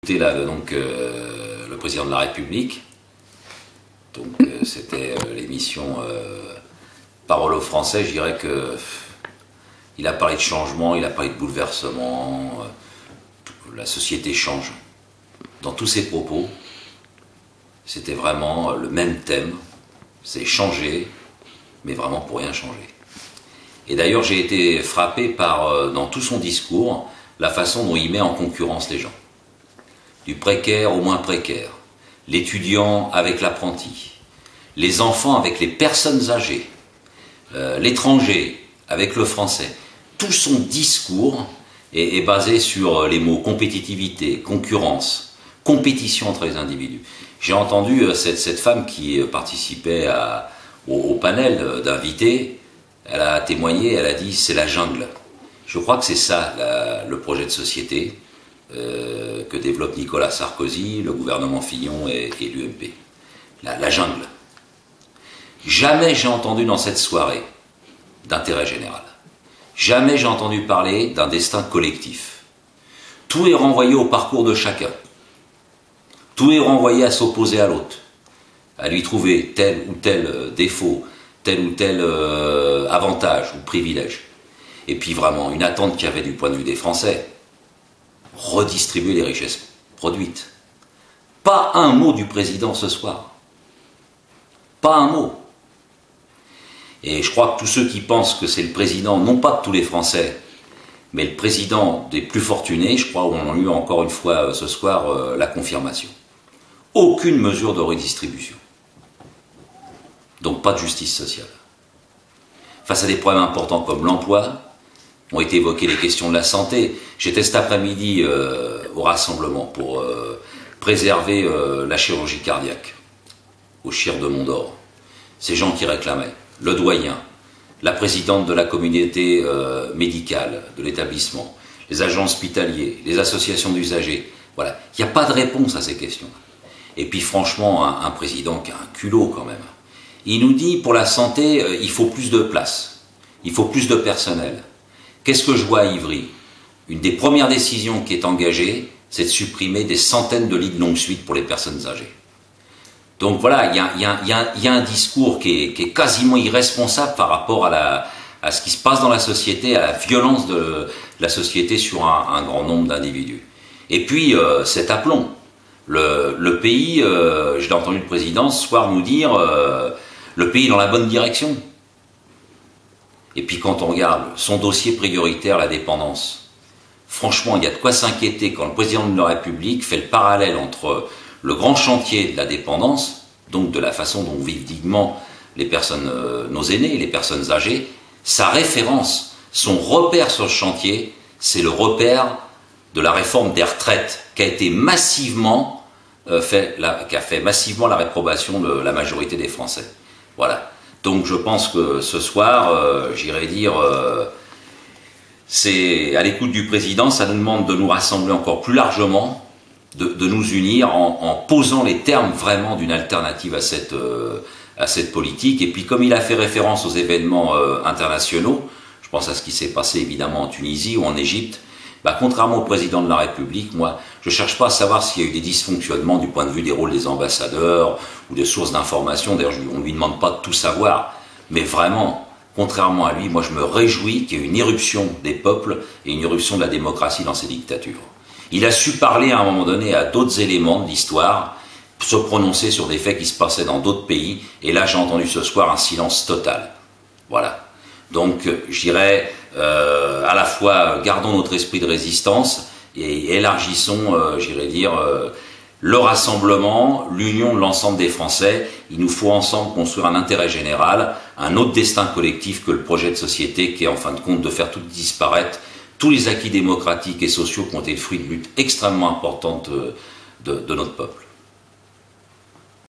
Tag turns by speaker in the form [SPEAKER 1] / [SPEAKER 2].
[SPEAKER 1] C'était là donc le président de la République. Donc c'était l'émission Parole aux Français. Je dirais que il a parlé de changement, il a parlé de bouleversement. La société change. Dans tous ses propos, c'était vraiment le même thème. C'est changer, mais vraiment pour rien changer. Et d'ailleurs, j'ai été frappé par, dans tout son discours, la façon dont il met en concurrence les gens. Du précaire au moins précaire, l'étudiant avec l'apprenti, les enfants avec les personnes âgées, l'étranger avec le français. Tout son discours est basé sur les mots compétitivité, concurrence, compétition entre les individus. J'ai entendu cette femme qui participait au panel d'invités, elle a témoigné, elle a dit c'est la jungle. Je crois que c'est ça le projet de société que développe Nicolas Sarkozy, le gouvernement Fillon et l'UMP. La jungle. Jamais j'ai entendu dans cette soirée d'intérêt général. Jamais j'ai entendu parler d'un destin collectif. Tout est renvoyé au parcours de chacun. Tout est renvoyé à s'opposer à l'autre, à lui trouver tel ou tel défaut, tel ou tel avantage ou privilège. Et puis vraiment, une attente qu'il y avait du point de vue des Français, redistribuer les richesses produites. Pas un mot du président ce soir. Pas un mot. Et je crois que tous ceux qui pensent que c'est le président, non pas de tous les Français, mais le président des plus fortunés, je crois qu'on a eu encore une fois ce soir la confirmation. Aucune mesure de redistribution. Donc pas de justice sociale. Face à des problèmes importants comme l'emploi, ont été évoquées les questions de la santé. J'étais cet après-midi au rassemblement pour préserver la chirurgie cardiaque au CHIR de Mont-d'Or. Ces gens qui réclamaient, le doyen, la présidente de la communauté médicale de l'établissement, les agents hospitaliers, les associations d'usagers. Voilà, il n'y a pas de réponse à ces questions. Et puis franchement, un président qui a un culot quand même. Il nous dit, pour la santé, il faut plus de place, il faut plus de personnel. Qu'est-ce que je vois à Ivry? Une des premières décisions qui est engagée, c'est de supprimer des centaines de lits de longue suite pour les personnes âgées. Donc voilà, il y a un discours qui est quasiment irresponsable par rapport à ce qui se passe dans la société, à la violence de la société sur un grand nombre d'individus. Et puis cet aplomb. Le pays, je l'ai entendu le président ce soir nous dire, le pays est dans la bonne direction. Et puis quand on regarde son dossier prioritaire, la dépendance, franchement, il y a de quoi s'inquiéter quand le président de la République fait le parallèle entre le grand chantier de la dépendance, donc de la façon dont vivent dignement les personnes, nos aînés, les personnes âgées, sa référence, son repère sur ce chantier, c'est le repère de la réforme des retraites, qui a été massivement qui a fait massivement la réprobation de la majorité des Français. Voilà. Donc je pense que ce soir, j'irais dire, c'est à l'écoute du président, ça nous demande de nous rassembler encore plus largement, de nous unir en posant les termes vraiment d'une alternative à cette politique. Et puis comme il a fait référence aux événements internationaux, je pense à ce qui s'est passé évidemment en Tunisie ou en Égypte, bah, contrairement au président de la République, moi, je ne cherche pas à savoir s'il y a eu des dysfonctionnements du point de vue des rôles des ambassadeurs ou des sources d'information. D'ailleurs, on ne lui demande pas de tout savoir. Mais vraiment, contrairement à lui, moi, je me réjouis qu'il y ait une irruption des peuples et une irruption de la démocratie dans ces dictatures. Il a su parler à un moment donné à d'autres éléments de l'histoire, se prononcer sur des faits qui se passaient dans d'autres pays. Et là, j'ai entendu ce soir un silence total. Voilà. Donc, je dirais, à la fois, gardons notre esprit de résistance et élargissons, j'irais dire, le rassemblement, l'union de l'ensemble des Français. Il nous faut ensemble construire un intérêt général, un autre destin collectif que le projet de société qui est en fin de compte de faire tout disparaître tous les acquis démocratiques et sociaux qui ont été le fruit de luttes extrêmement importantes de notre peuple.